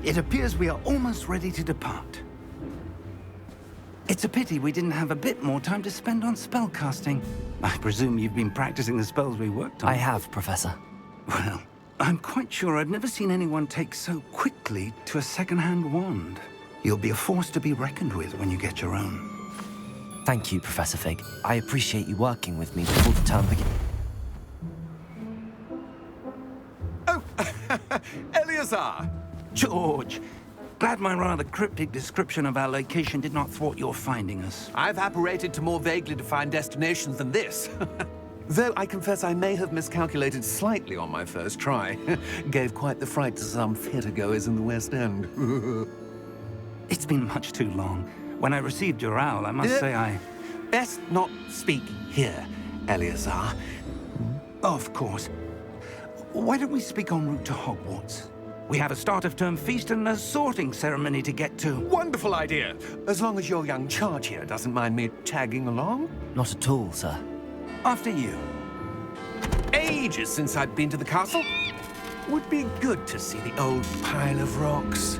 It appears we are almost ready to depart. It's a pity we didn't have a bit more time to spend on spellcasting. I presume you've been practicing the spells we worked on. I have, Professor. Well, I'm quite sure I've never seen anyone take so quickly to a second-hand wand. You'll be a force to be reckoned with when you get your own. Thank you, Professor Fig. I appreciate you working with me before the term begins. Oh, Eleazar! George! Glad my rather cryptic description of our location did not thwart your finding us. I've apparated to more vaguely defined destinations than this. Though I confess I may have miscalculated slightly on my first try. Gave quite the fright to some theatregoers in the West End. It's been much too long. When I received your owl, I must say I... Best not speak here, Eleazar. Of course. Why don't we speak en route to Hogwarts? We have a start-of-term feast and a sorting ceremony to get to. Wonderful idea! As long as your young charge here doesn't mind me tagging along. Not at all, sir. After you. Ages since I'd been to the castle. Would be good to see the old pile of rocks.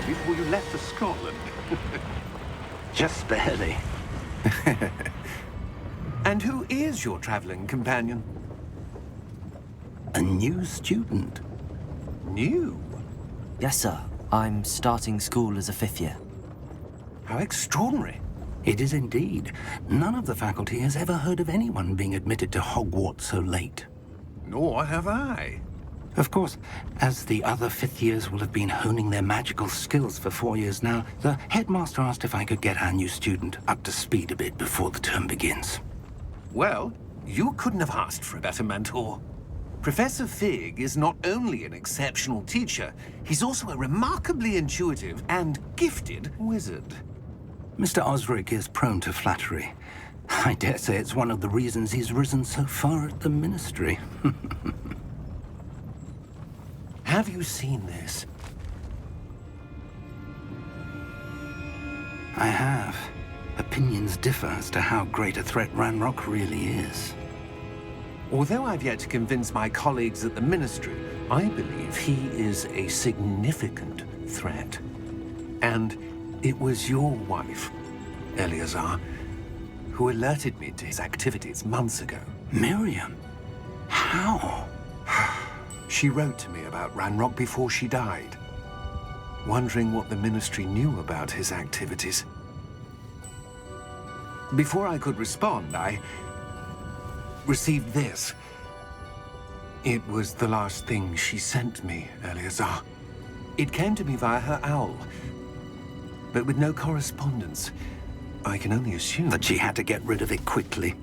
Before you left for Scotland. Just barely. And who is your traveling companion? A new student. New? Yes, sir. I'm starting school as a 5th year. How extraordinary. It is indeed. None of the faculty has ever heard of anyone being admitted to Hogwarts so late. Nor have I. Of course, as the other 5th years will have been honing their magical skills for 4 years now, the headmaster asked if I could get our new student up to speed a bit before the term begins. Well, you couldn't have asked for a better mentor. Professor Fig is not only an exceptional teacher, he's also a remarkably intuitive and gifted wizard. Mr. Osric is prone to flattery. I dare say it's one of the reasons he's risen so far at the ministry. Have you seen this? I have. Opinions differ as to how great a threat Ranrock really is. Although I've yet to convince my colleagues at the Ministry, I believe he is a significant threat. And it was your wife, Eleazar, who alerted me to his activities months ago. Miriam? How? She wrote to me about Ranrock before she died, wondering what the Ministry knew about his activities. Before I could respond, I received this. It was the last thing she sent me, Eleazar. It came to me via her owl, but with no correspondence. I can only assume That she had to get rid of it quickly,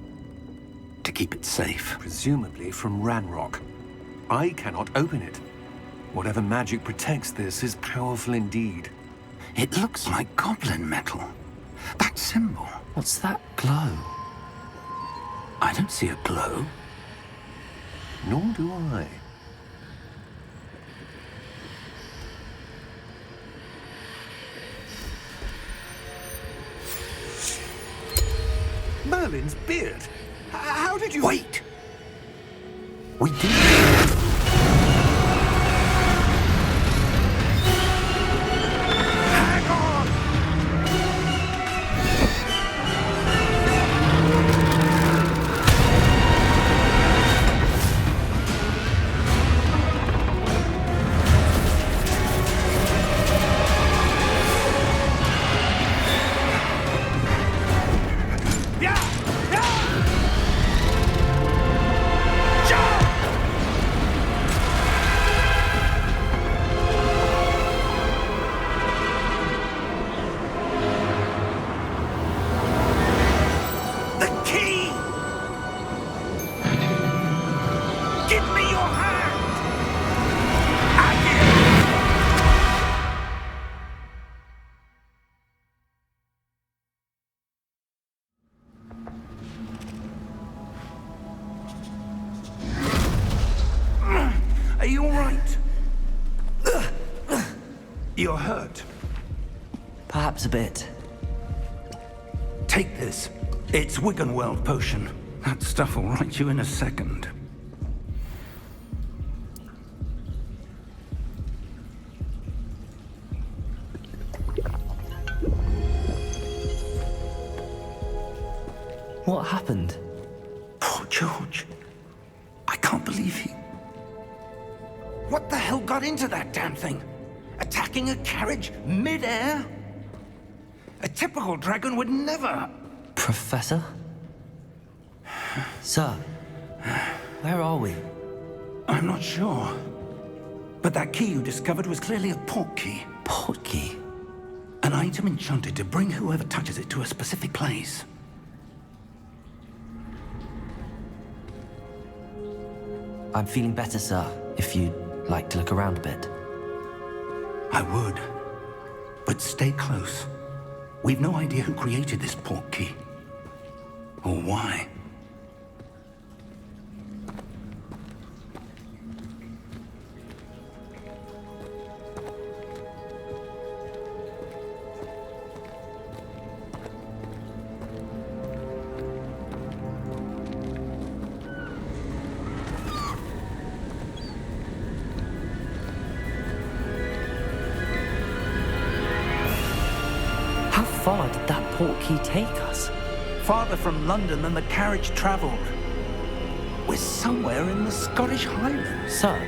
to keep it safe. presumably from Ranrock. I cannot open it. Whatever magic protects this is powerful indeed. It looks like goblin metal. That symbol. What's that glow? I don't see a glow. Nor do I. Merlin's beard. How did you... Wait! We did. Hang on! You're hurt. Perhaps a bit. Take this. It's Wiggenweld potion. That stuff will right you in a second. What happened? Poor George. I can't believe he... What the hell got into that damn thing? Attacking a carriage mid-air? A typical dragon would never... Professor? Sir, where are we? I'm not sure. But that key you discovered was clearly a port key. Port key? An item enchanted to bring whoever touches it to a specific place. I'm feeling better, sir, if you'd like to look around a bit. I would. But stay close. We've no idea who created this port key. Or why. How far did that port key take us? Farther from London than the carriage travelled. We're somewhere in the Scottish Highlands. Sir,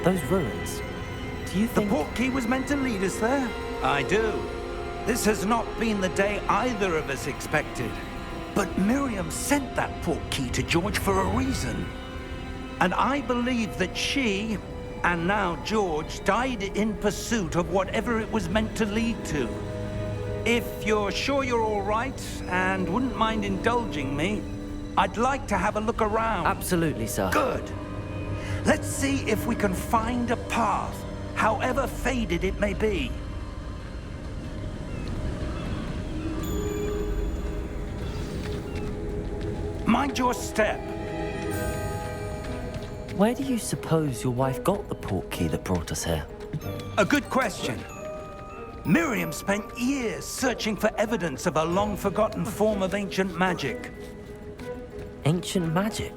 those ruins. Do you The think... port key was meant to lead us there? I do. This has not been the day either of us expected. But Miriam sent that port key to George for a reason. And I believe that she, and now George, died in pursuit of whatever it was meant to lead to. If you're sure you're all right and wouldn't mind indulging me, I'd like to have a look around. Absolutely, sir. Good. Let's see if we can find a path, however faded it may be. Mind your step. Where do you suppose your wife got the port key that brought us here? A good question. Miriam spent years searching for evidence of a long-forgotten form of ancient magic. Ancient magic?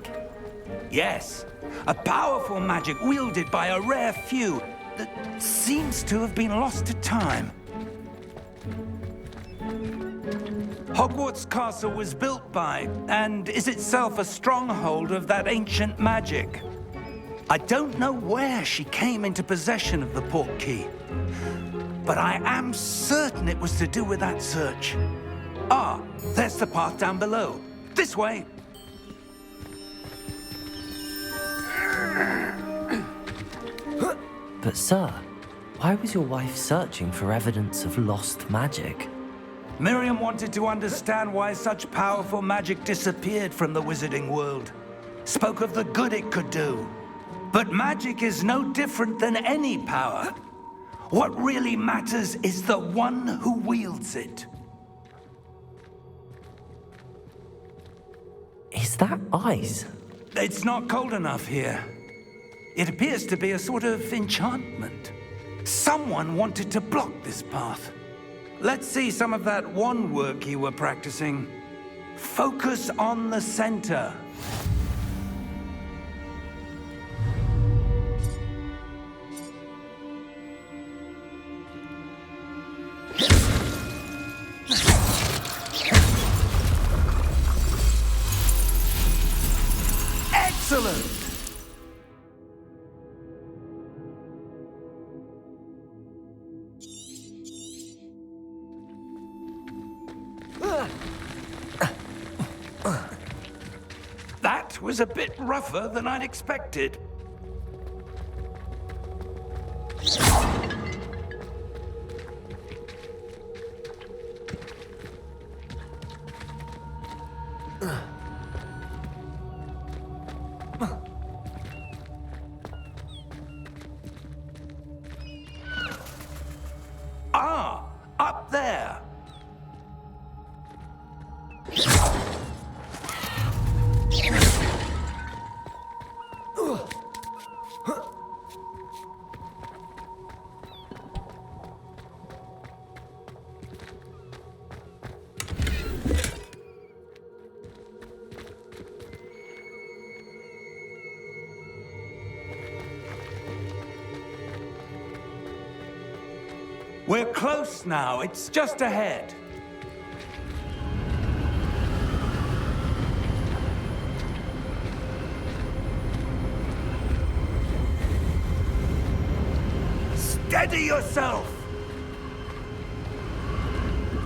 Yes, a powerful magic wielded by a rare few that seems to have been lost to time. Hogwarts Castle was built by, and is itself a stronghold of that ancient magic. I don't know where she came into possession of the port key, but I am certain it was to do with that search. Ah, there's the path down below. This way. But sir, why was your wife searching for evidence of lost magic? Miriam wanted to understand why such powerful magic disappeared from the wizarding world. Spoke of the good it could do. But magic is no different than any power. What really matters is the one who wields it. Is that ice? It's not cold enough here. It appears to be a sort of enchantment. Someone wanted to block this path. Let's see some of that wand work you were practicing. Focus on the center. Excellent! That was a bit rougher than I'd expected. Ah, up there. We're close now. It's just ahead. Steady yourself!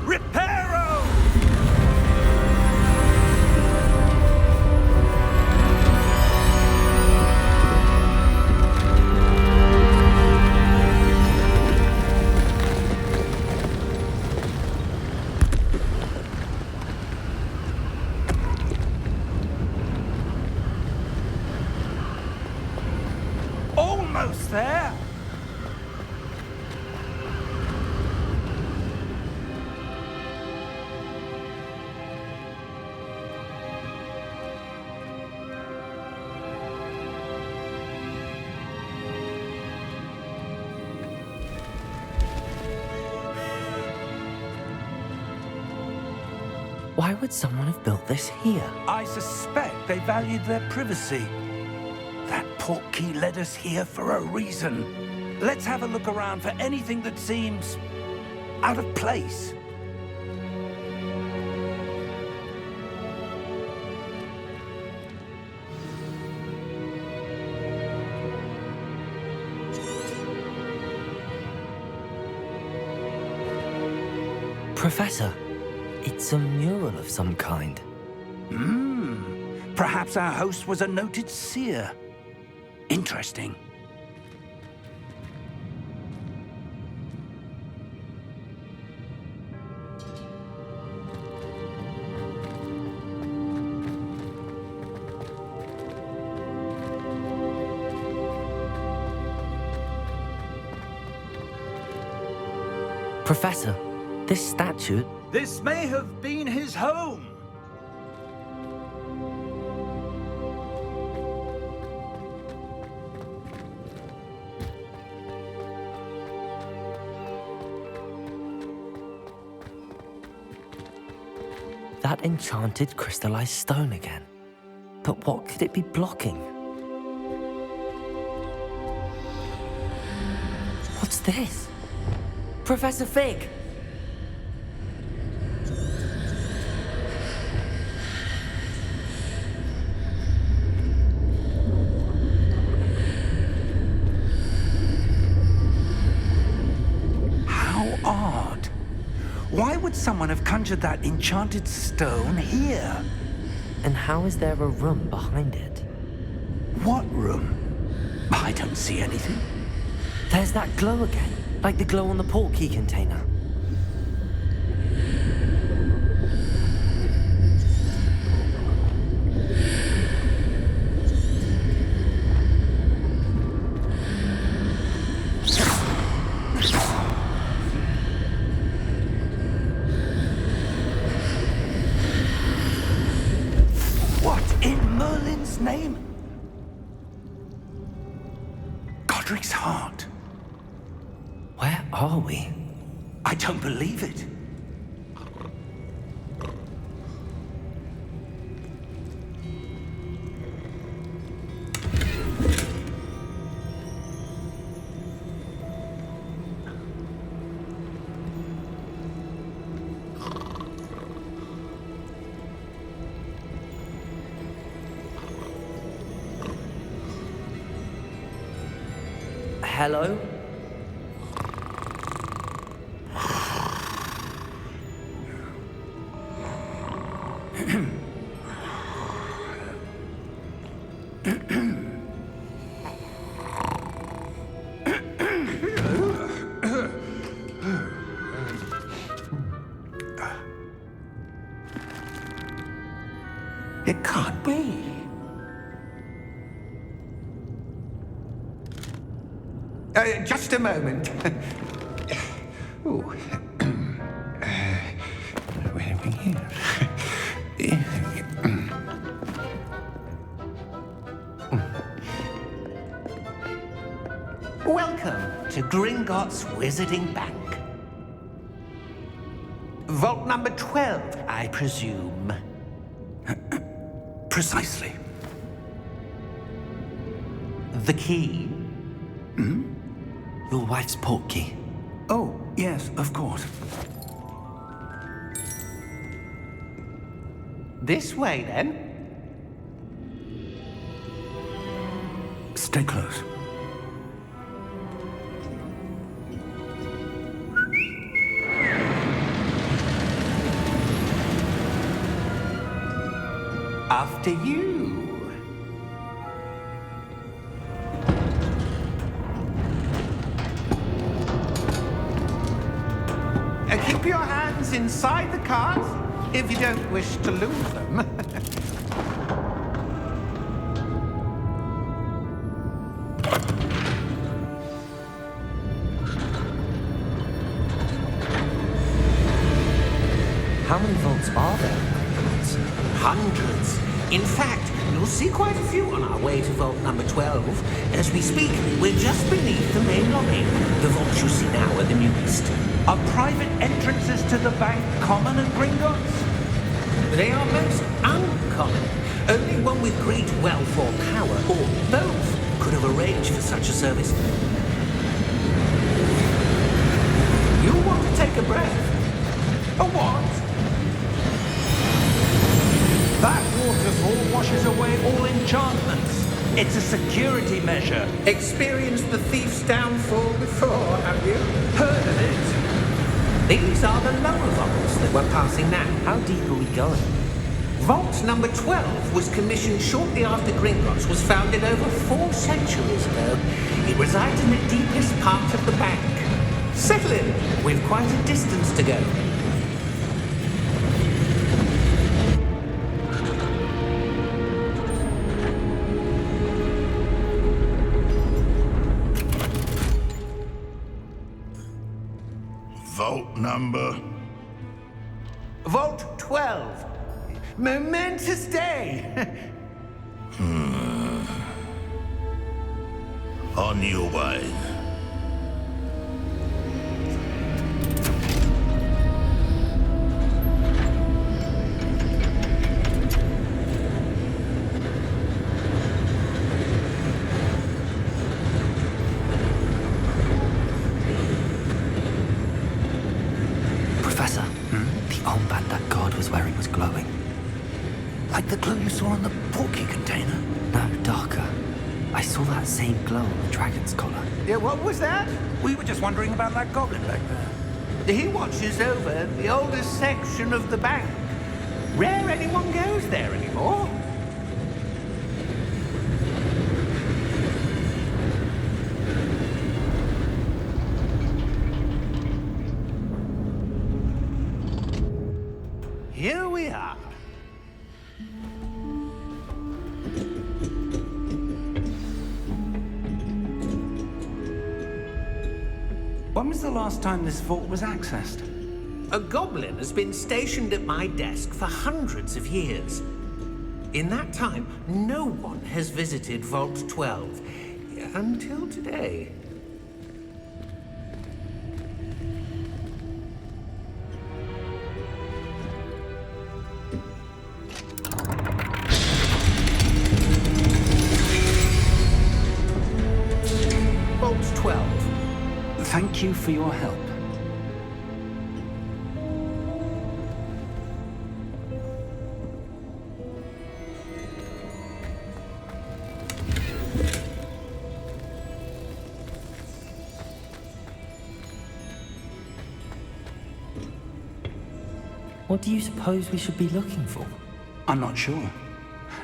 Reparo! Almost there! Why would someone have built this here? I suspect they valued their privacy. That portkey led us here for a reason. Let's have a look around for anything that seems out of place. Professor, it's a mural of some kind. Perhaps our host was a noted seer. Interesting. Professor, this statue... This may have been his home. That enchanted crystallized stone again. But what could it be blocking? What's this? Professor Fig! How odd. Why would someone have conjured that enchanted stone here? And how is there a room behind it? What room? I don't see anything. There's that glow again, like the glow on the portkey container. What in Merlin's name? Godric's heart. Where are we? I don't believe it. Hello? It can't be. Just a moment. Oh. Where are we here? Welcome to Gringotts Wizarding Bank. Vault number 12, I presume. Precisely. The key? Your wife's portkey. Oh, Yes, of course. This way, then. Stay close. After you. Keep your hands inside the cart if you don't wish to lose them. How many vaults are there in Hogwarts? Hundreds. In fact, you'll see quite a few on our way to vault number 12. As we speak, we're just beneath the main lobby. The vaults you see now are the newest. Are private entrances to the bank common at Gringotts? They are most uncommon. Only one with great wealth or power, or both, could have arranged for such a service. You want to take a breath? A what? That waterfall washes away all enchantments. It's a security measure. Experienced the thief's downfall before, have you? Heard of it? These are the lower vaults that we're passing now. How deep are we going? Vault number 12 was commissioned shortly after Gringotts was founded over 4 centuries ago. It resides in the deepest part of the bank. Settle in. We've quite a distance to go. Vault number? Vault 12. Momentous day. On your way. Professor, the armband that guard was wearing was glowing. Like the glow you saw on the porky container? No, darker. I saw that same glow on the dragon's collar. Yeah, what was that? We were just wondering about that goblin back there. He watches over the oldest section of the bank. Rare anyone goes there anymore. Here we are. When was the last time this vault was accessed? A goblin has been stationed at my desk for hundreds of years. In that time, no one has visited Vault 12 until today. Vault 12. Thank you for your help. What do you suppose we should be looking for? I'm not sure.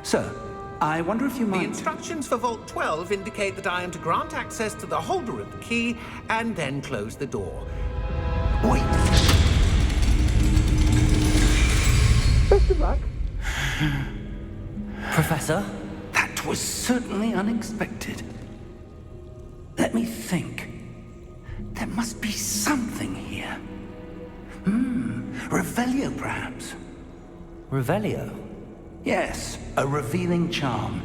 Sir, I wonder if you The might... instructions for Vault 12 indicate that I am to grant access to the holder of the key and then close the door. Wait! Best of luck. Professor? That was certainly unexpected. Let me think. There must be something here. Revelio, perhaps. Revelio? Yes, a revealing charm.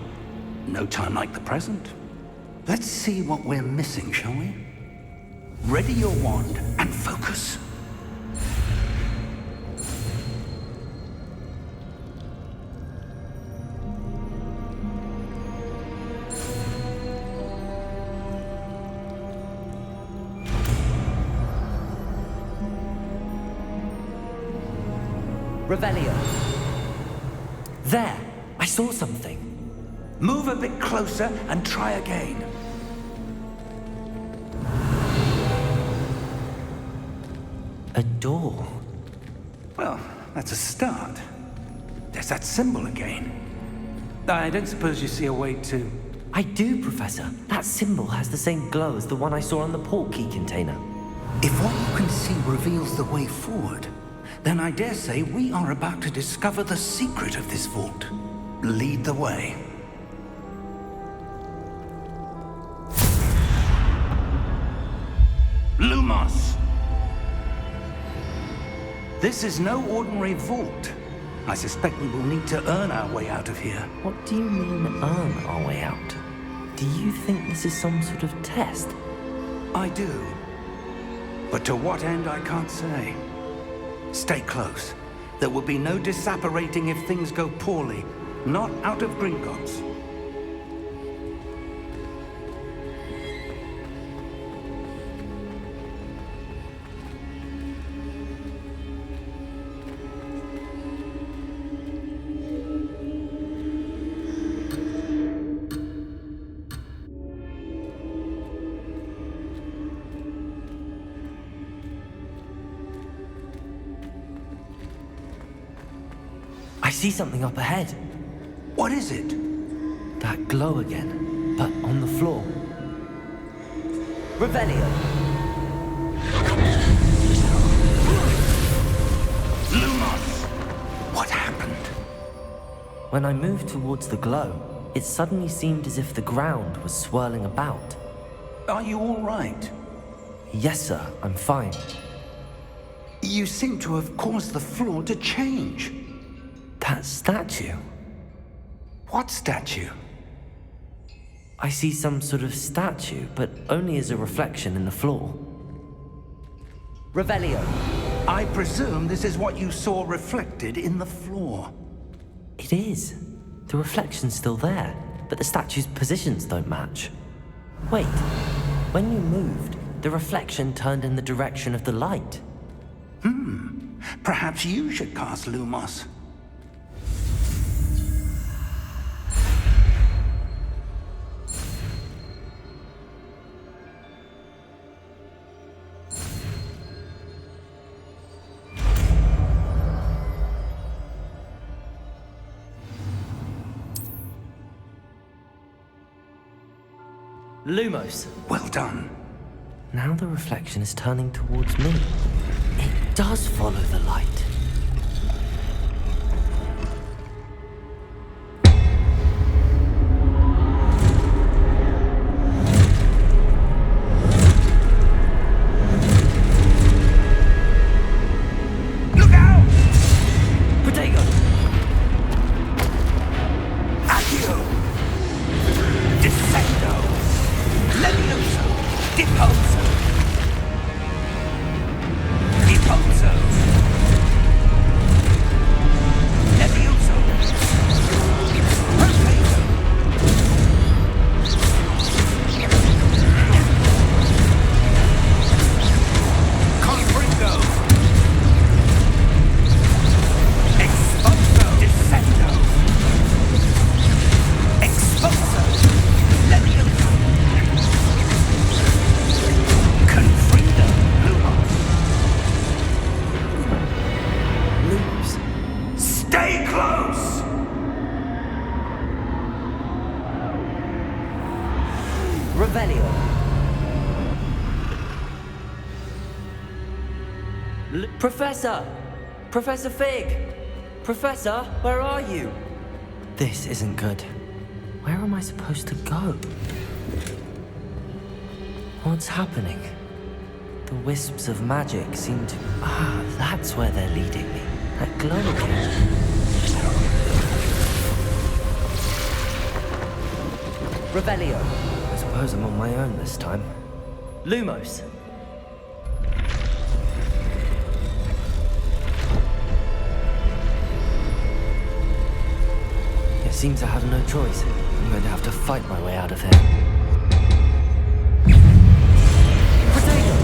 No time like the present. Let's see what we're missing, shall we? Ready your wand and focus. Revelio. There! I saw something. Move a bit closer and try again. A door. Well, that's a start. There's that symbol again. I don't suppose you see a way to... I do, Professor. That symbol has the same glow as the one I saw on the portkey container. If what you can see reveals the way forward, then I dare say we are about to discover the secret of this vault. Lead the way. Lumos! This is no ordinary vault. I suspect we will need to earn our way out of here. What do you mean, earn our way out? Do you think this is some sort of test? I do. But to what end, I can't say. Stay close. There will be no disapparating if things go poorly. Not out of Gringotts. I see something up ahead. What is it? That glow again, but on the floor. Revelio. Lumos! What happened? When I moved towards the glow, it suddenly seemed as if the ground was swirling about. Are you all right? Yes, sir, I'm fine. You seem to have caused the floor to change. That statue? What statue? I see some sort of statue, but only as a reflection in the floor. Revelio. I presume this is what you saw reflected in the floor. It is. The reflection's still there, but the statue's positions don't match. Wait, when you moved, the reflection turned in the direction of the light. Perhaps you should cast Lumos. Lumos. Well done. Now the reflection is turning towards me. It does follow the light. Look out! Potato! Accio! Descendo! Levioso! Deposo! Deposo! Levioso! Perfecto! Confringo! Exposo! Descendo! Exposo! Levioso! Confringo! Lumos! Lumos. Stay close! Revelio. Professor! Professor Fig! Professor, where are you? This isn't good. Where am I supposed to go? What's happening? The wisps of magic seem to... Ah, that's where they're leading me. That glow again. Revelio. I suppose I'm on my own this time. Lumos. It seems I have no choice. I'm going to have to fight my way out of here. Potato!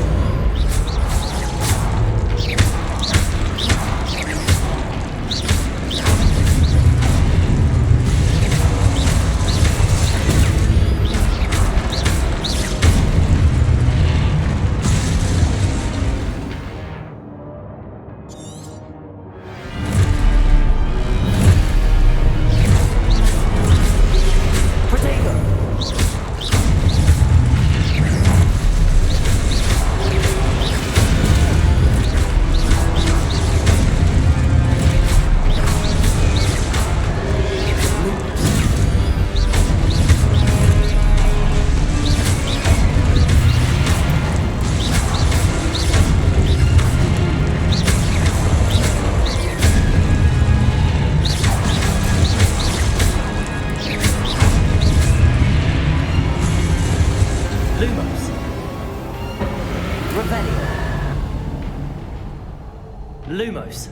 Lumos.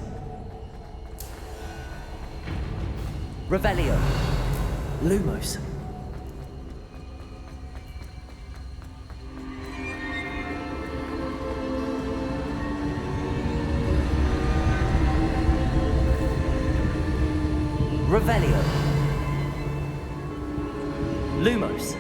Revelio. Lumos. Revelio. Lumos.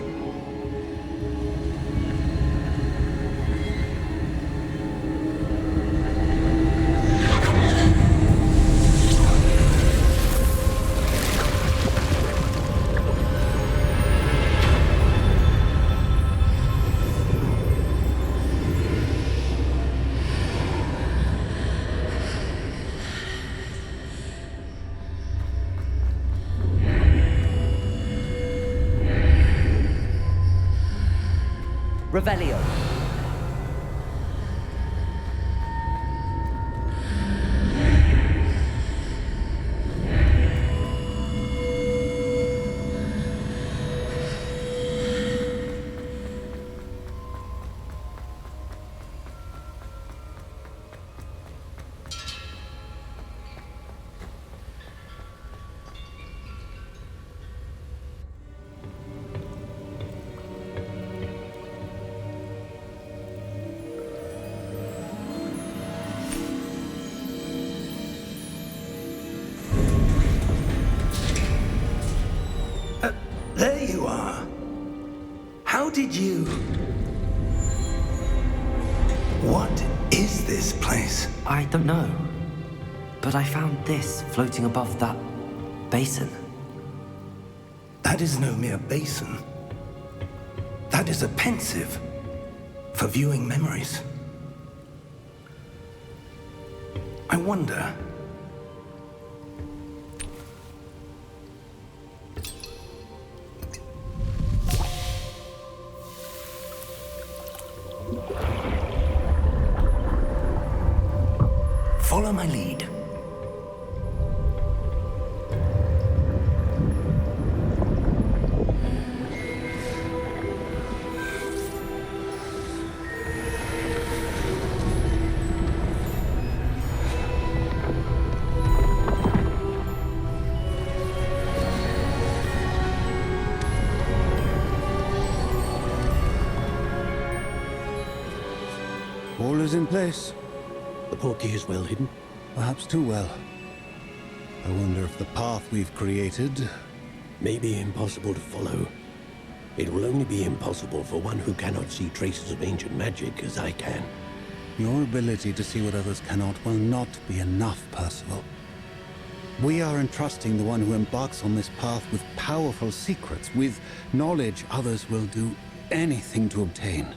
Revelio. There you are. How did you... What is this place? I don't know. But I found this floating above that basin. That is no mere basin. That is a pensive for viewing memories. I wonder... Follow my lead. All is in place. The portkey is well hidden. Perhaps too well. I wonder if the path we've created... May be impossible to follow. It will only be impossible for one who cannot see traces of ancient magic as I can. Your ability to see what others cannot will not be enough, Percival. We are entrusting the one who embarks on this path with powerful secrets, with knowledge others will do anything to obtain.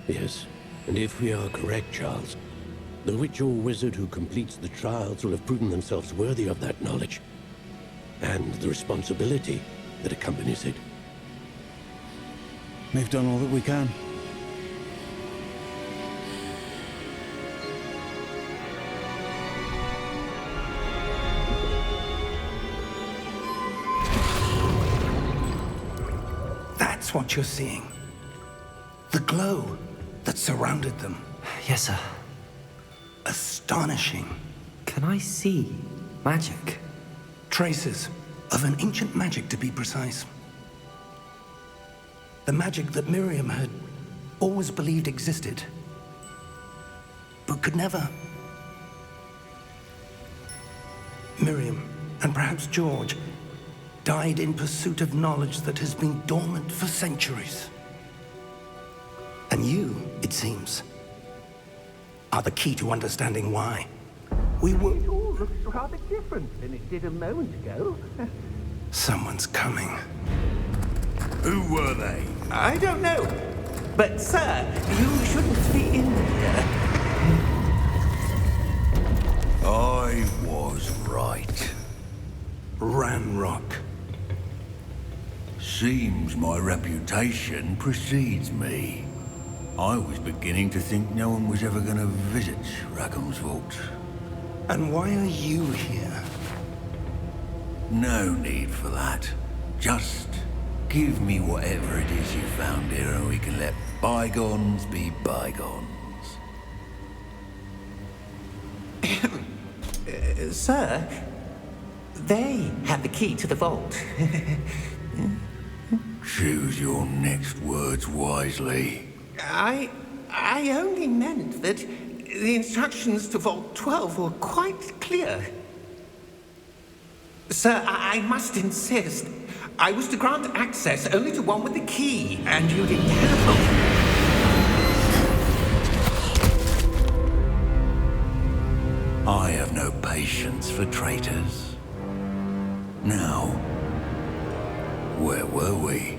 Yes, and if we are correct, Charles, the witch or wizard who completes the trials will have proven themselves worthy of that knowledge, and the responsibility that accompanies it. We've done all that we can. That's what you're seeing. The glow that surrounded them. Yes, sir. Astonishing. Can I see magic? Traces of an ancient magic, to be precise. The magic that Miriam had always believed existed, but could never. Miriam, and perhaps George, died in pursuit of knowledge that has been dormant for centuries. And you, it seems, are the key to understanding why. We were... It all looks rather different than it did a moment ago. Someone's coming. Who were they? I don't know. But, sir, you shouldn't be in here. I was right. Ranrock. Seems my reputation precedes me. I was beginning to think no one was ever going to visit Rackham's vault. And why are you here? No need for that. Just give me whatever it is you found here and we can let bygones be bygones. Sir, they have the key to the vault. Choose your next words wisely. I only meant that the instructions to Vault 12 were quite clear. Sir, I must insist. I was to grant access only to one with the key, and you didn't have I have no patience for traitors. Now, where were we?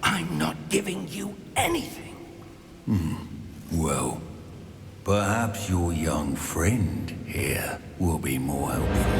I'm not giving you anything. Well, perhaps your young friend here will be more helpful.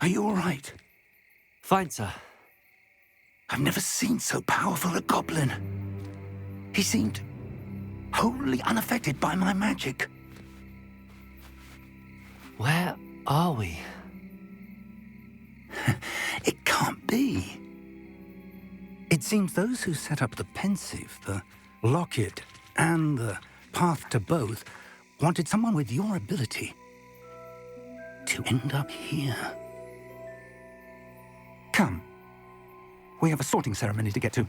Are you all right? Fine, sir. I've never seen so powerful a goblin. He seemed wholly unaffected by my magic. Where are we? It can't be. It seems those who set up the pensive, the locket, and the path to both wanted someone with your ability to end up here. Come. We have a sorting ceremony to get to.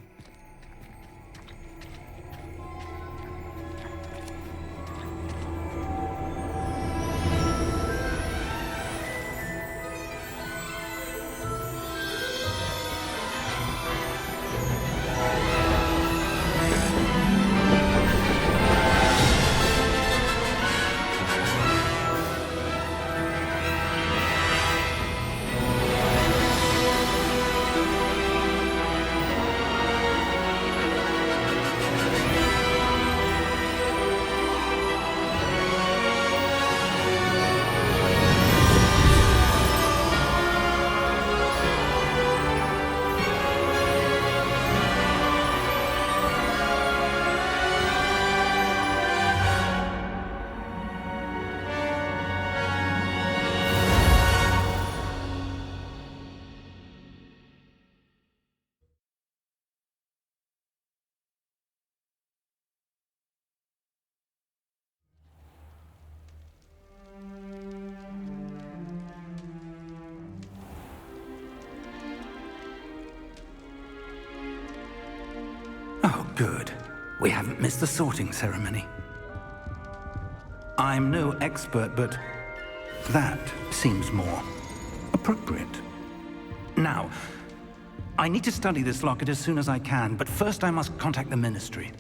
Oh, good. We haven't missed the sorting ceremony. I'm no expert, but that seems more appropriate. Now, I need to study this locket as soon as I can, but first I must contact the Ministry.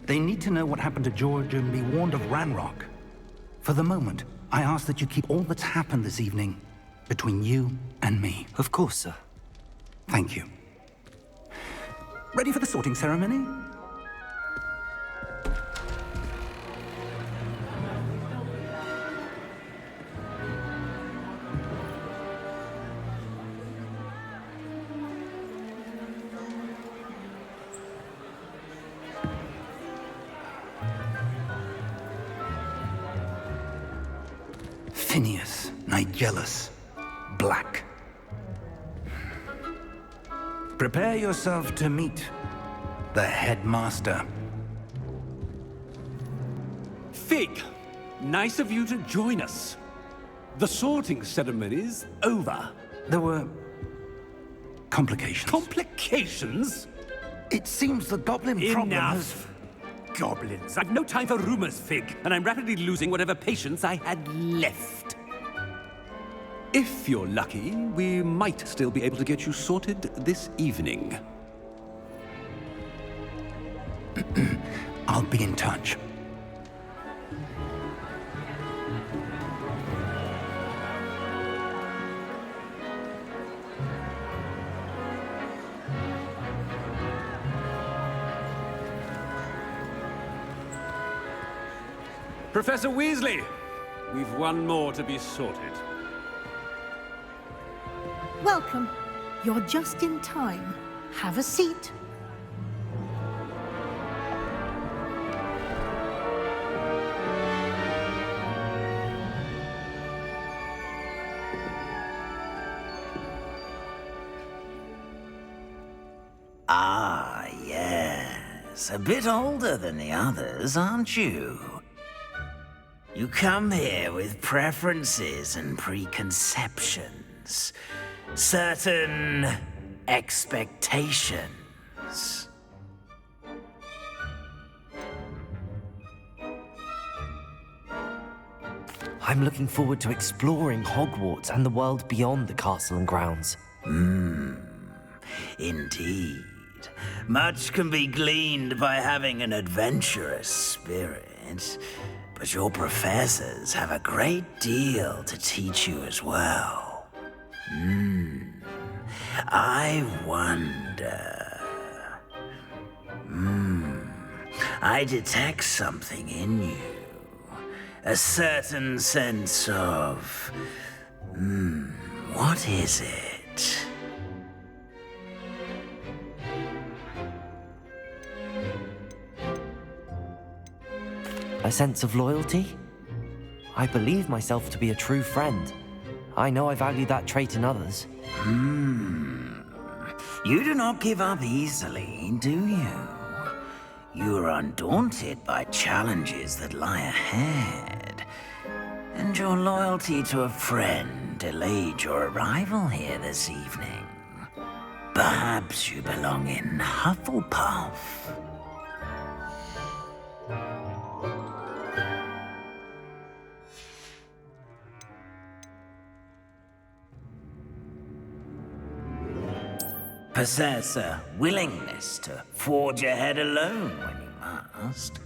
They need to know what happened to George and be warned of Ranrock. For the moment, I ask that you keep all that's happened this evening between you and me. Of course, sir. Thank you. Ready for the sorting ceremony? Phineas, Nigellus, Black. Prepare yourself to meet the headmaster. Fig, nice of you to join us. The sorting ceremony's over. There were complications. Complications? It seems the goblin problem has... Enough! Goblins. I've no time for rumors, Fig, and I'm rapidly losing whatever patience I had left. If you're lucky, we might still be able to get you sorted this evening. I'll be in touch. Professor Weasley, we've one more to be sorted. Welcome. You're just in time. Have a seat. Ah, yes. A bit older than the others, aren't you? You come here with preferences and preconceptions. Certain expectations. I'm looking forward to exploring Hogwarts and the world beyond the castle and grounds. Indeed. Much can be gleaned by having an adventurous spirit, but your professors have a great deal to teach you as well. I wonder... I detect something in you. A certain sense of... what is it? A sense of loyalty? I believe myself to be a true friend. I know I value that trait in others. You do not give up easily, do you? You are undaunted by challenges that lie ahead. And your loyalty to a friend delayed your arrival here this evening. Perhaps you belong in Hufflepuff. Possess a willingness to forge ahead alone when you must.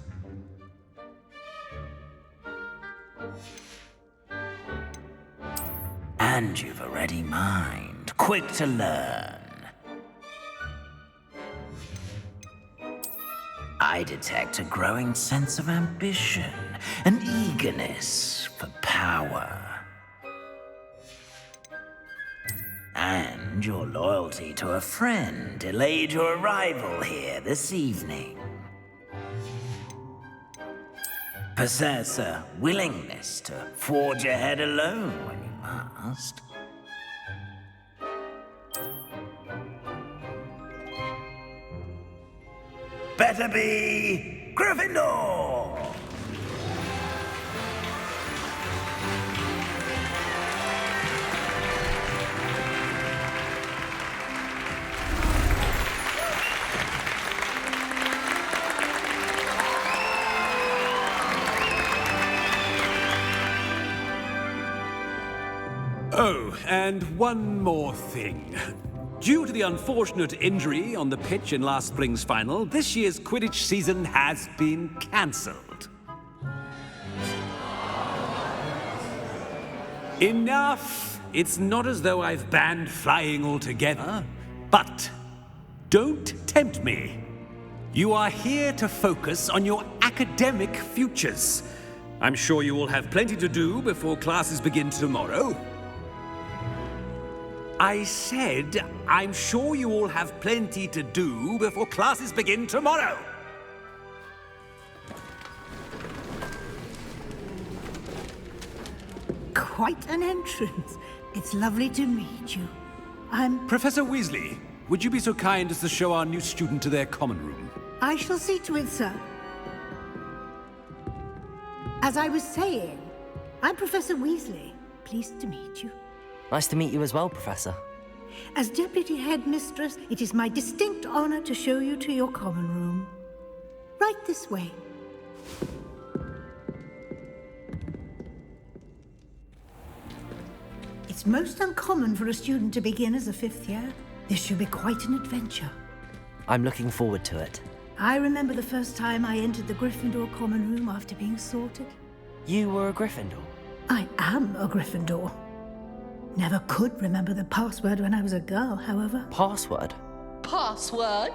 And you've a ready mind, quick to learn. I detect a growing sense of ambition, an eagerness for power. And your loyalty to a friend delayed your arrival here this evening. Possess a willingness to forge ahead alone when you must. Better be Gryffindor! Oh, and one more thing. Due to the unfortunate injury on the pitch in last spring's final, this year's Quidditch season has been cancelled. Enough! It's not as though I've banned flying altogether, but don't tempt me. You are here to focus on your academic futures. I'm sure you will have plenty to do before classes begin tomorrow. I said, I'm sure you all have plenty to do before classes begin tomorrow. Quite an entrance. It's lovely to meet you. Professor Weasley, would you be so kind as to show our new student to their common room? I shall see to it, sir. As I was saying, I'm Professor Weasley. Pleased to meet you. Nice to meet you as well, Professor. As Deputy Headmistress, it is my distinct honor to show you to your common room. Right this way. It's most uncommon for a student to begin as a 5th year. This should be quite an adventure. I'm looking forward to it. I remember the first time I entered the Gryffindor common room after being sorted. You were a Gryffindor? I am a Gryffindor. Never could remember the password when I was a girl, however. Password? Password?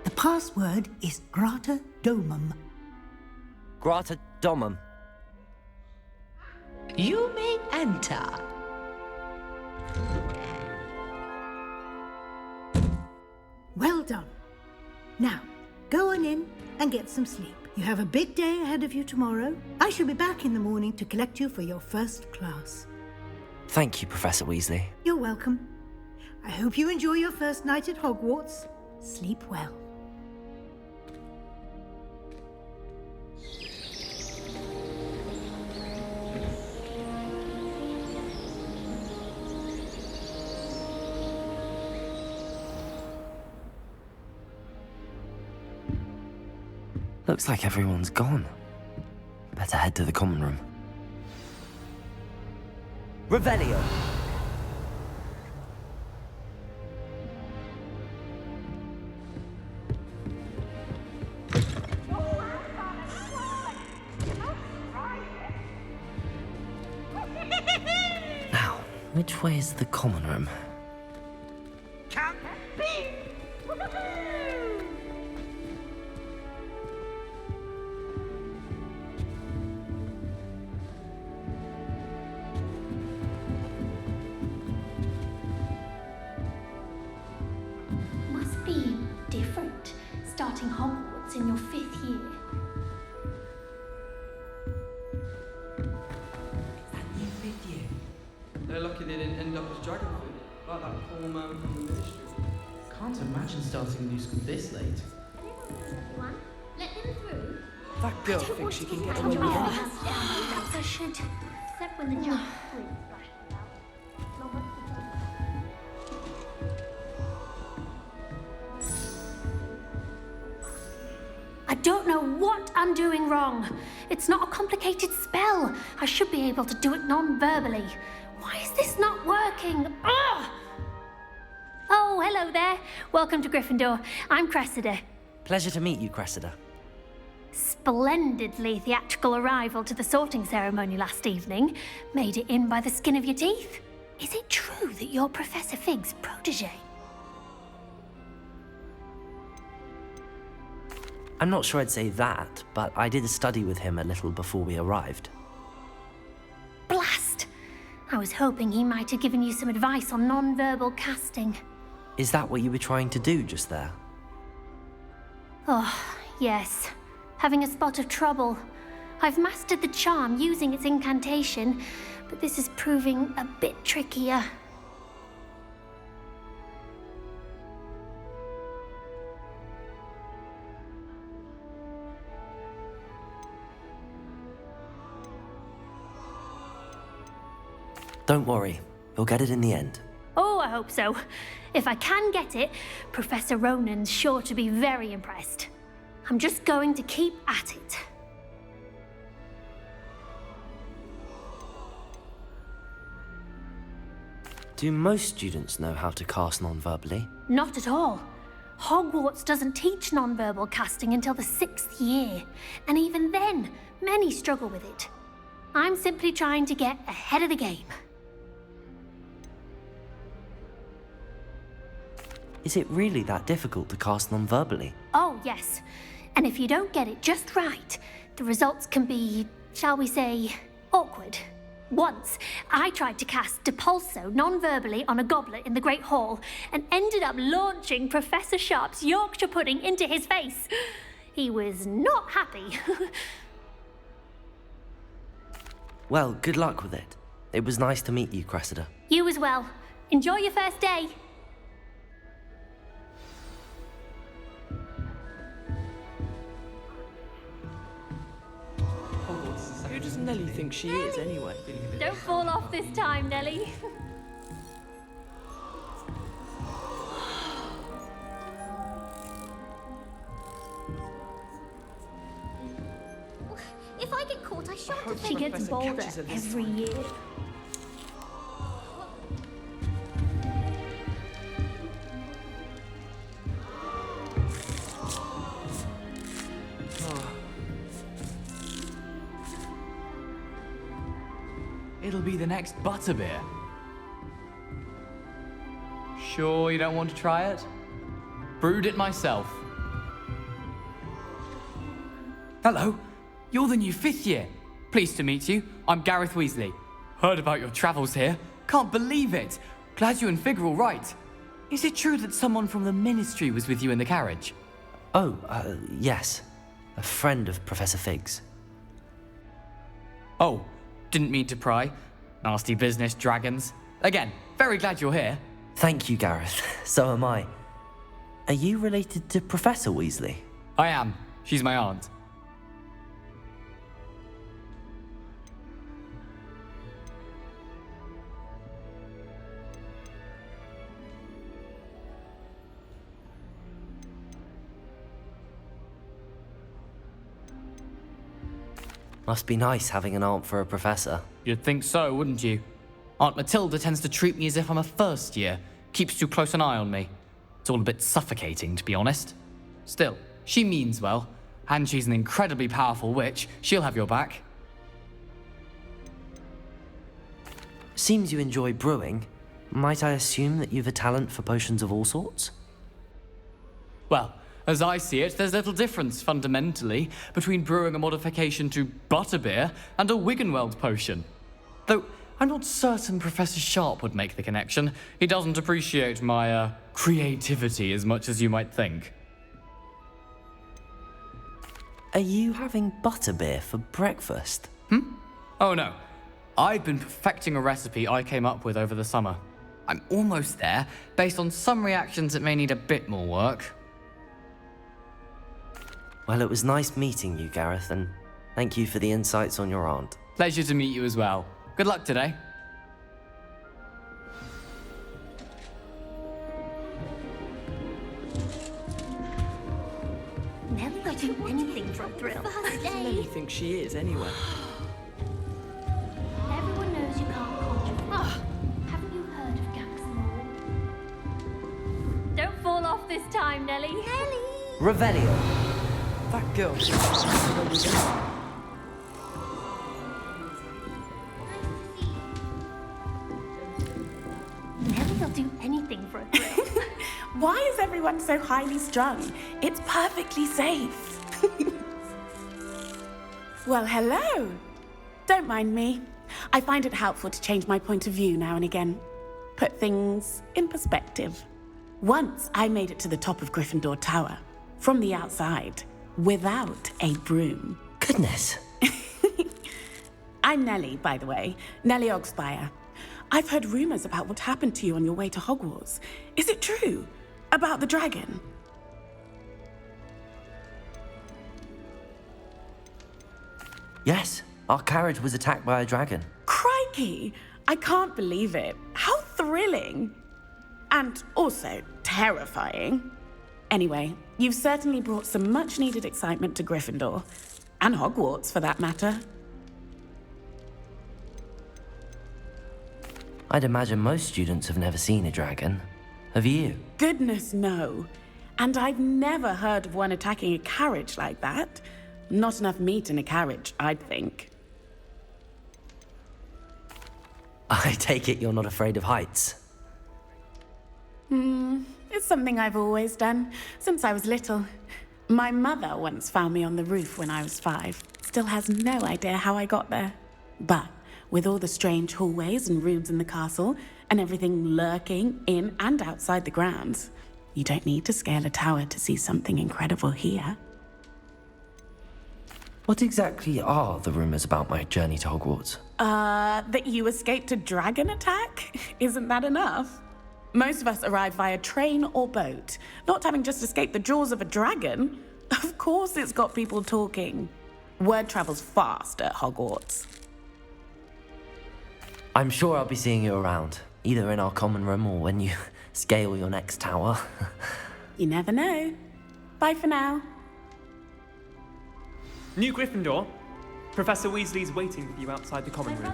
The password is Grata Domum. Grata Domum. You may enter. Well done. Now, go on in and get some sleep. You have a big day ahead of you tomorrow. I shall be back in the morning to collect you for your first class. Thank you, Professor Weasley. You're welcome. I hope you enjoy your first night at Hogwarts. Sleep well. Looks like everyone's gone. Better head to the common room. Revelio! Now, which way is the common room? Must be different, starting Hogwarts in your 5th year. They're lucky they didn't end up as dragon food, like that poor man from the ministry. Can't imagine starting a new school this late. Anyone? Let them through. That girl thinks she can get away with anything. Perhaps I should. Except when the jump fleet splashes out. Not much to do. I don't know what I'm doing wrong. It's not a complicated spell. I should be able to do it non-verbally. Why is this not working? Ugh! Oh, hello there. Welcome to Gryffindor. I'm Cressida. Pleasure to meet you, Cressida. Splendidly theatrical arrival to the sorting ceremony last evening. Made it in by the skin of your teeth. Is it true that you're Professor Fig's protege? I'm not sure I'd say that, but I did study with him a little before we arrived. Blast! I was hoping he might have given you some advice on non-verbal casting. Is that what you were trying to do just there? Oh, yes. Having a spot of trouble. I've mastered the charm using its incantation, but this is proving a bit trickier. Don't worry, you'll get it in the end. Oh, I hope so. If I can get it, Professor Ronan's sure to be very impressed. I'm just going to keep at it. Do most students know how to cast non-verbally? Not at all. Hogwarts doesn't teach non-verbal casting until the 6th year, and even then, many struggle with it. I'm simply trying to get ahead of the game. Is it really that difficult to cast non-verbally? Oh, yes. And if you don't get it just right, the results can be, shall we say, awkward. Once, I tried to cast Depulso non-verbally on a goblet in the Great Hall and ended up launching Professor Sharp's Yorkshire pudding into his face. He was not happy. Well, good luck with it. It was nice to meet you, Cressida. You as well. Enjoy your first day. does Nellie think she is, anyway? Don't fall off this time, Nellie. If I get caught, I shan't. She gets bolder every year. It'll be the next butterbeer. Sure you don't want to try it? Brewed it myself. Hello, you're the new 5th year. Pleased to meet you. I'm Gareth Weasley. Heard about your travels here. Can't believe it. Glad you and Fig are all right. Is it true that someone from the Ministry was with you in the carriage? Oh, yes. A friend of Professor Fig's. Oh, didn't mean to pry. Nasty business, dragons. Again, very glad you're here. Thank you, Gareth. So am I. Are you related to Professor Weasley? I am. She's my aunt. Must be nice having an aunt for a professor. You'd think so, wouldn't you? Aunt Matilda tends to treat me as if I'm a first year. Keeps too close an eye on me. It's all a bit suffocating, to be honest. Still, she means well. And she's an incredibly powerful witch. She'll have your back. Seems you enjoy brewing. Might I assume that you've a talent for potions of all sorts? Well, as I see it, there's little difference, fundamentally, between brewing a modification to butterbeer and a Wiggenweld potion. Though, I'm not certain Professor Sharp would make the connection. He doesn't appreciate my, creativity as much as you might think. Are you having butterbeer for breakfast? Oh no. I've been perfecting a recipe I came up with over the summer. I'm almost there, based on some reactions that may need a bit more work. Well, it was nice meeting you, Gareth, and thank you for the insights on your aunt. Pleasure to meet you as well. Good luck today. Nellie will do anything for a thrill. Who does Nellie think she is, anyway? Everyone knows you can't conjure. Haven't you heard of Gaxmore? Don't fall off this time, Nellie. Nellie! Revelio. That girl. Nellie will do anything for a thrill. Why is everyone so highly strung? It's perfectly safe. Well, hello. Don't mind me. I find it helpful to change my point of view now and again. Put things in perspective. Once I made it to the top of Gryffindor Tower, from the outside, without a broom. Goodness. I'm Nellie, by the way. Nellie Ogspire. I've heard rumors about what happened to you on your way to Hogwarts. Is it true? About the dragon? Yes, our carriage was attacked by a dragon. Crikey! I can't believe it. How thrilling! And also terrifying. Anyway, you've certainly brought some much-needed excitement to Gryffindor. And Hogwarts, for that matter. I'd imagine most students have never seen a dragon. Have you? Goodness, no. And I've never heard of one attacking a carriage like that. Not enough meat in a carriage, I'd think. I take it you're not afraid of heights. It's something I've always done, since I was little. My mother once found me on the roof when I was 5. Still has no idea how I got there. But with all the strange hallways and rooms in the castle, and everything lurking in and outside the grounds, you don't need to scale a tower to see something incredible here. What exactly are the rumors about my journey to Hogwarts? That you escaped a dragon attack? Isn't that enough? Most of us arrive via train or boat, not having just escaped the jaws of a dragon. Of course it's got people talking. Word travels fast at Hogwarts. I'm sure I'll be seeing you around, either in our common room or when you scale your next tower. You never know. Bye for now. New Gryffindor. Professor Weasley's waiting for you outside the common room.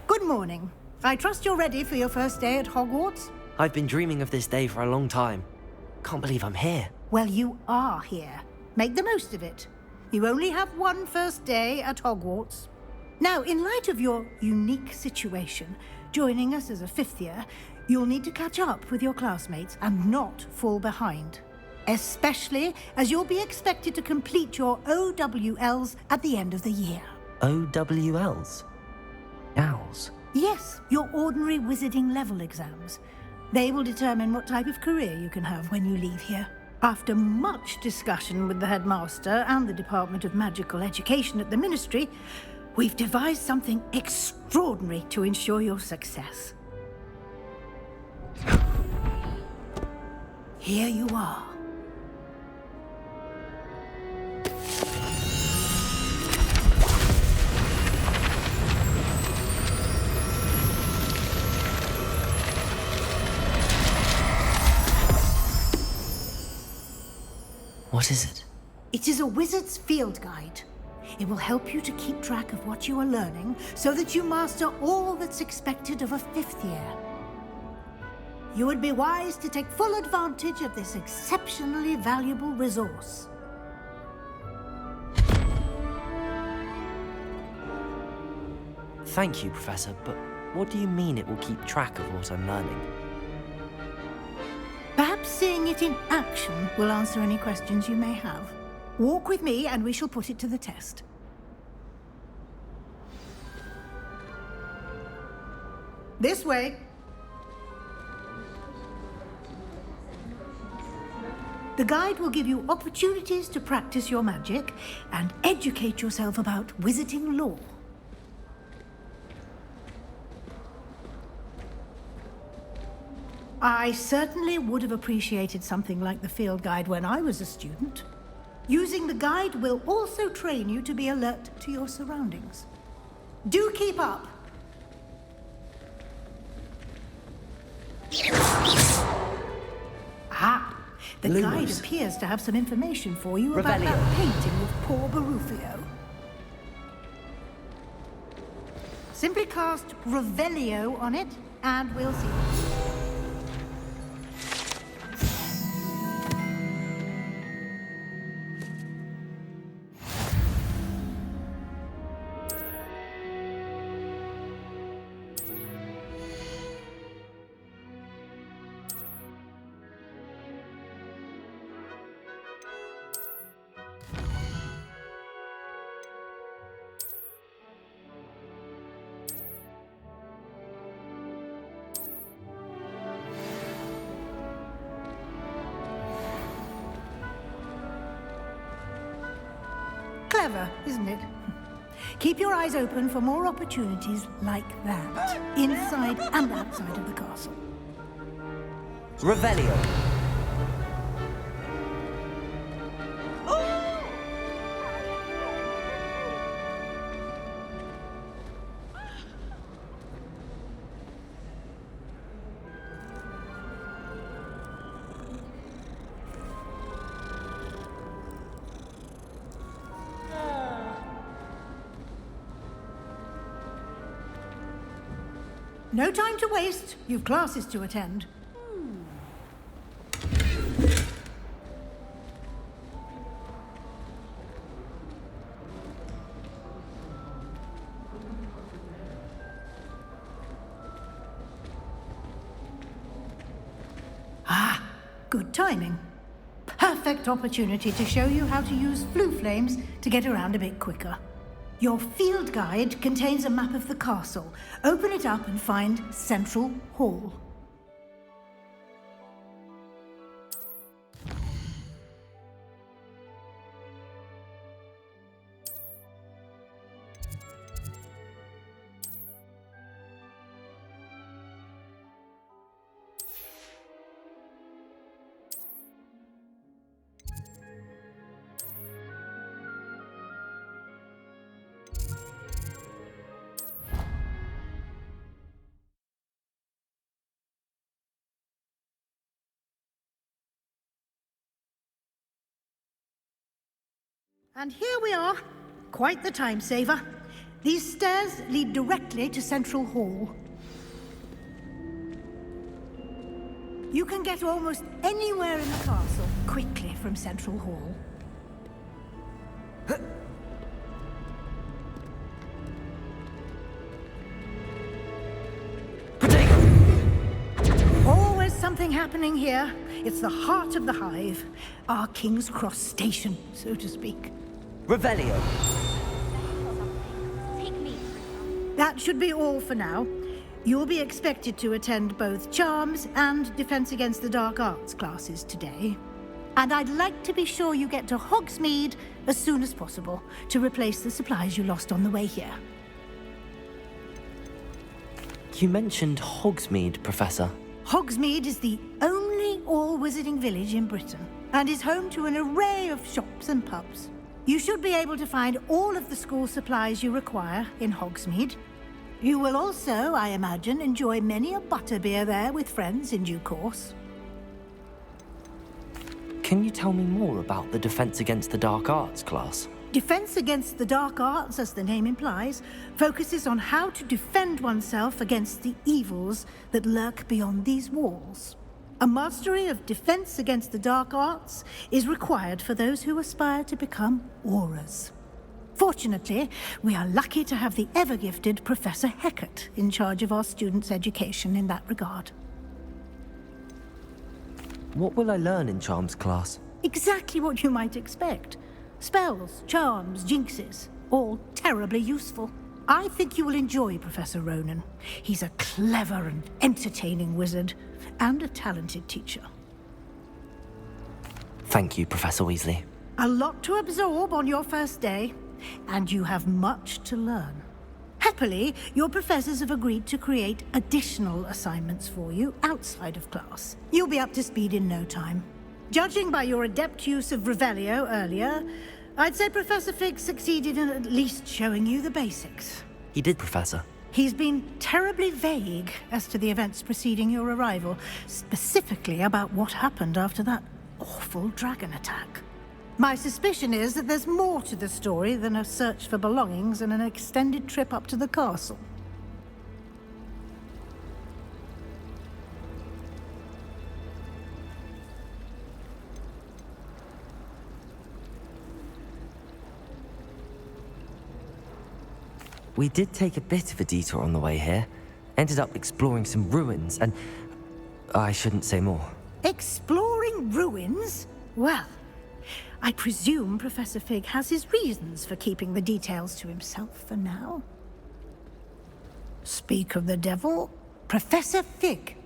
Good morning. I trust you're ready for your first day at Hogwarts? I've been dreaming of this day for a long time. Can't believe I'm here. Well, you are here. Make the most of it. You only have one first day at Hogwarts. Now, in light of your unique situation, joining us as a fifth year, you'll need to catch up with your classmates and not fall behind. Especially as you'll be expected to complete your OWLs at the end of the year. OWLs? Owls? Yes, your ordinary wizarding level exams. They will determine what type of career you can have when you leave here. After much discussion with the headmaster and the Department of Magical Education at the Ministry, we've devised something extraordinary to ensure your success. Here you are. What is it? It is a wizard's field guide. It will help you to keep track of what you are learning so that you master all that's expected of a fifth year. You would be wise to take full advantage of this exceptionally valuable resource. Thank you, Professor, but what do you mean it will keep track of what I'm learning? Perhaps seeing it in action will answer any questions you may have. Walk with me and we shall put it to the test. This way. The guide will give you opportunities to practice your magic and educate yourself about wizarding lore. I certainly would have appreciated something like the field guide when I was a student. Using the guide will also train you to be alert to your surroundings. Do keep up! Ah, the guide appears to have some information for you about that painting of poor Barufio. Simply cast Revelio on it, and we'll see. Clever, isn't it? Keep your eyes open for more opportunities like that, inside and outside of the castle. Revelio. No time to waste. You've classes to attend. Ah, good timing. Perfect opportunity to show you how to use flue flames to get around a bit quicker. Your field guide contains a map of the castle. Open it up and find Central Hall. And here we are. Quite the time saver. These stairs lead directly to Central Hall. You can get almost anywhere in the castle quickly from Central Hall. Always something happening here. It's the heart of the hive. Our King's Cross station, so to speak. Revelio. That should be all for now. You'll be expected to attend both Charms and Defense Against the Dark Arts classes today. And I'd like to be sure you get to Hogsmeade as soon as possible to replace the supplies you lost on the way here. You mentioned Hogsmeade, Professor. Hogsmeade is the only all-wizarding village in Britain and is home to an array of shops and pubs. You should be able to find all of the school supplies you require in Hogsmeade. You will also, I imagine, enjoy many a butterbeer there with friends in due course. Can you tell me more about the Defense Against the Dark Arts class? Defense Against the Dark Arts, as the name implies, focuses on how to defend oneself against the evils that lurk beyond these walls. A mastery of Defense Against the Dark Arts is required for those who aspire to become Aurors. Fortunately, we are lucky to have the ever-gifted Professor Hecat in charge of our students' education in that regard. What will I learn in Charms class? Exactly what you might expect. Spells, charms, jinxes, all terribly useful. I think you will enjoy Professor Ronan. He's a clever and entertaining wizard, and a talented teacher. Thank you, Professor Weasley. A lot to absorb on your first day, and you have much to learn. Happily, your professors have agreed to create additional assignments for you outside of class. You'll be up to speed in no time. Judging by your adept use of Revelio earlier, I'd say Professor Fig succeeded in at least showing you the basics. He did, Professor. He's been terribly vague as to the events preceding your arrival, specifically about what happened after that awful dragon attack. My suspicion is that there's more to the story than a search for belongings and an extended trip up to the castle. We did take a bit of a detour on the way here. Ended up exploring some ruins and... I shouldn't say more. Exploring ruins? Well, I presume Professor Fig has his reasons for keeping the details to himself for now. Speak of the devil, Professor Fig.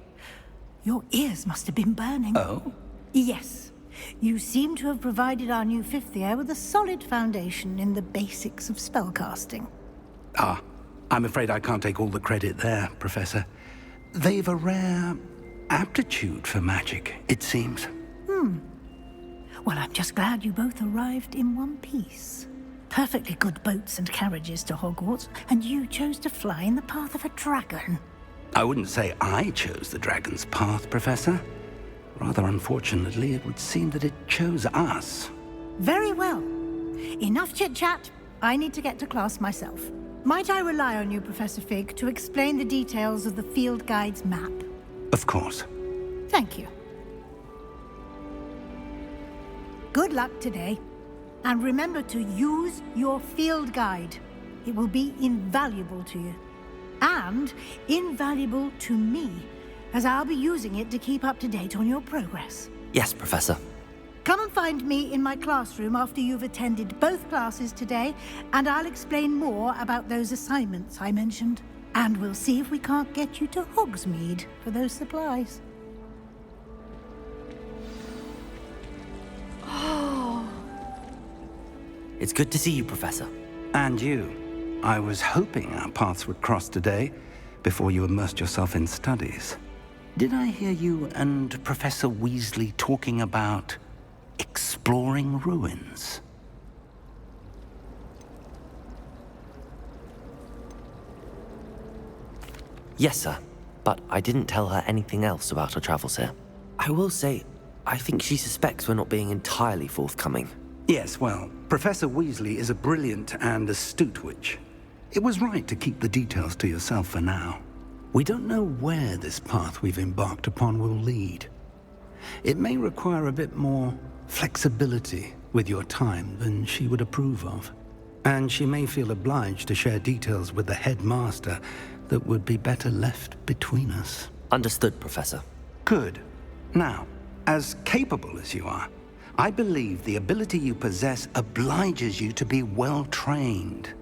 Your ears must have been burning. Oh? Yes. You seem to have provided our new fifth year with a solid foundation in the basics of spellcasting. Ah, I'm afraid I can't take all the credit there, Professor. They've a rare aptitude for magic, it seems. Well, I'm just glad you both arrived in one piece. Perfectly good boats and carriages to Hogwarts, and you chose to fly in the path of a dragon. I wouldn't say I chose the dragon's path, Professor. Rather unfortunately, it would seem that it chose us. Very well. Enough chit-chat. I need to get to class myself. Might I rely on you, Professor Fig, to explain the details of the field guide's map? Of course. Thank you. Good luck today. And remember to use your field guide. It will be invaluable to you. And invaluable to me, as I'll be using it to keep up to date on your progress. Yes, Professor. Come and find me in my classroom after you've attended both classes today, and I'll explain more about those assignments I mentioned. And we'll see if we can't get you to Hogsmeade for those supplies. Oh. It's good to see you, Professor. And you. I was hoping our paths would cross today, before you immersed yourself in studies. Did I hear you and Professor Weasley talking about exploring ruins? Yes, sir. But I didn't tell her anything else about her travels here. I will say, I think she suspects we're not being entirely forthcoming. Yes, well, Professor Weasley is a brilliant and astute witch. It was right to keep the details to yourself for now. We don't know where this path we've embarked upon will lead. It may require a bit more flexibility with your time than she would approve of. And she may feel obliged to share details with the headmaster that would be better left between us. Understood, Professor. Good. Now, as capable as you are, I believe the ability you possess obliges you to be well-trained.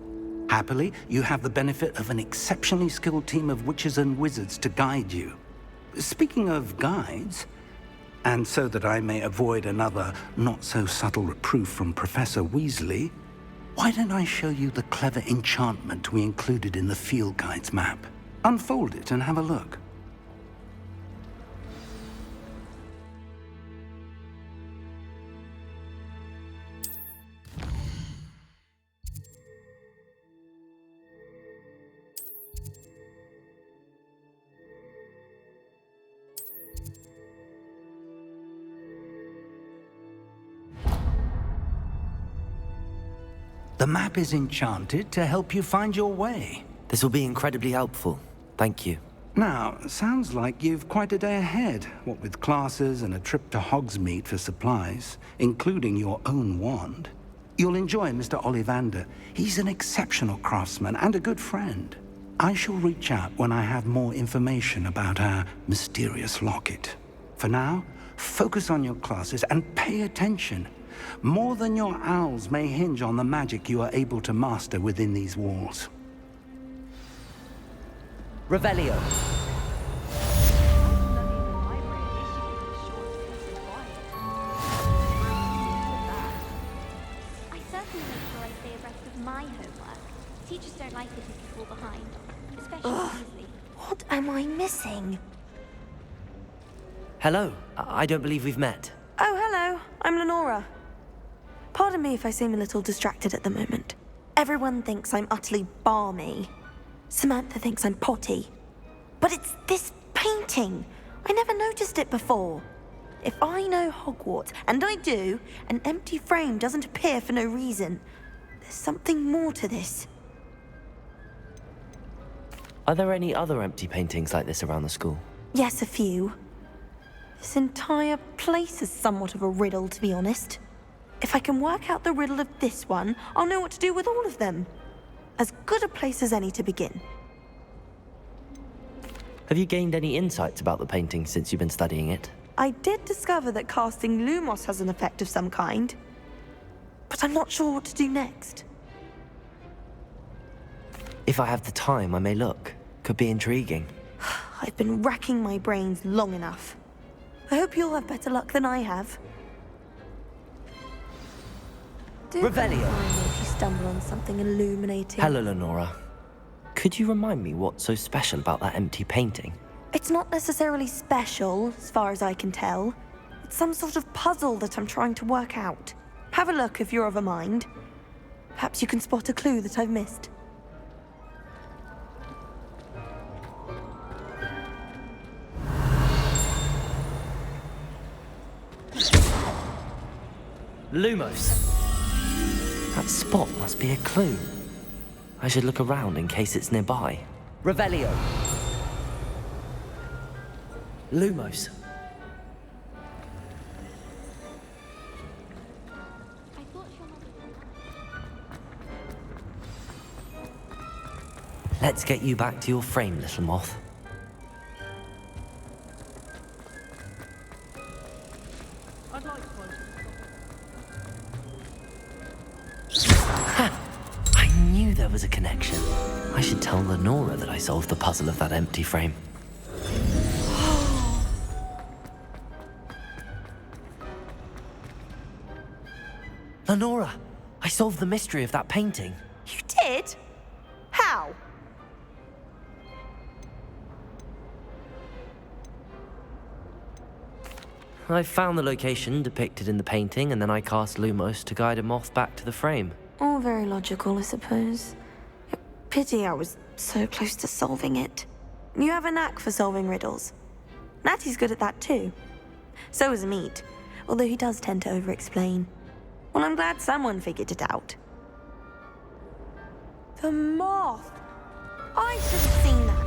Happily, you have the benefit of an exceptionally skilled team of witches and wizards to guide you. Speaking of guides, and so that I may avoid another not-so-subtle reproof from Professor Weasley, why don't I show you the clever enchantment we included in the field guide's map? Unfold it and have a look. The map is enchanted to help you find your way. This will be incredibly helpful. Thank you. Now, sounds like you've quite a day ahead, what with classes and a trip to Hogsmeade for supplies, including your own wand. You'll enjoy Mr. Ollivander. He's an exceptional craftsman and a good friend. I shall reach out when I have more information about our mysterious locket. For now, focus on your classes and pay attention. More than your owls may hinge on the magic you are able to master within these walls. Revelio. I certainly make sure I stay abreast of my homework. Teachers don't like it if you fall behind, especially Weasley. What am I missing? Hello. I don't believe we've met. Oh, hello. I'm Lenora. Pardon me if I seem a little distracted at the moment. Everyone thinks I'm utterly balmy. Samantha thinks I'm potty. But it's this painting. I never noticed it before. If I know Hogwarts, and I do, an empty frame doesn't appear for no reason. There's something more to this. Are there any other empty paintings like this around the school? Yes, a few. This entire place is somewhat of a riddle, to be honest. If I can work out the riddle of this one, I'll know what to do with all of them. As good a place as any to begin. Have you gained any insights about the painting since you've been studying it? I did discover that casting Lumos has an effect of some kind, but I'm not sure what to do next. If I have the time, I may look. Could be intriguing. I've been racking my brains long enough. I hope you'll have better luck than I have. Do Revelio. if you stumble on something illuminating. Hello, Lenora. Could you remind me what's so special about that empty painting? It's not necessarily special, as far as I can tell. It's some sort of puzzle that I'm trying to work out. Have a look if you're of a mind. Perhaps you can spot a clue that I've missed. Lumos. That spot must be a clue. I should look around in case it's nearby. Revelio. Lumos. Let's get you back to your frame, little moth. I'd like to find there was a connection. I should tell Lenora that I solved the puzzle of that empty frame. Lenora, I solved the mystery of that painting. You did? How? I found the location depicted in the painting, and then I cast Lumos to guide a moth back to the frame. All very logical, I suppose. Pity I was so close to solving it. You have a knack for solving riddles. Natty's good at that too. So is Meat, although he does tend to over-explain. Well, I'm glad someone figured it out. The moth! I should have seen that.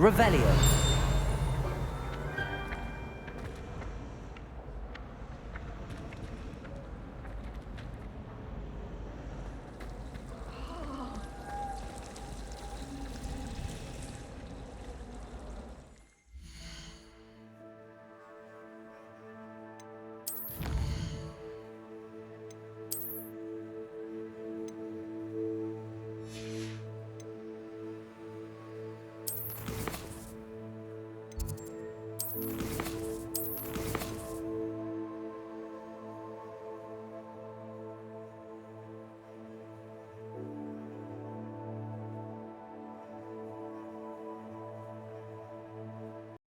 Revelio.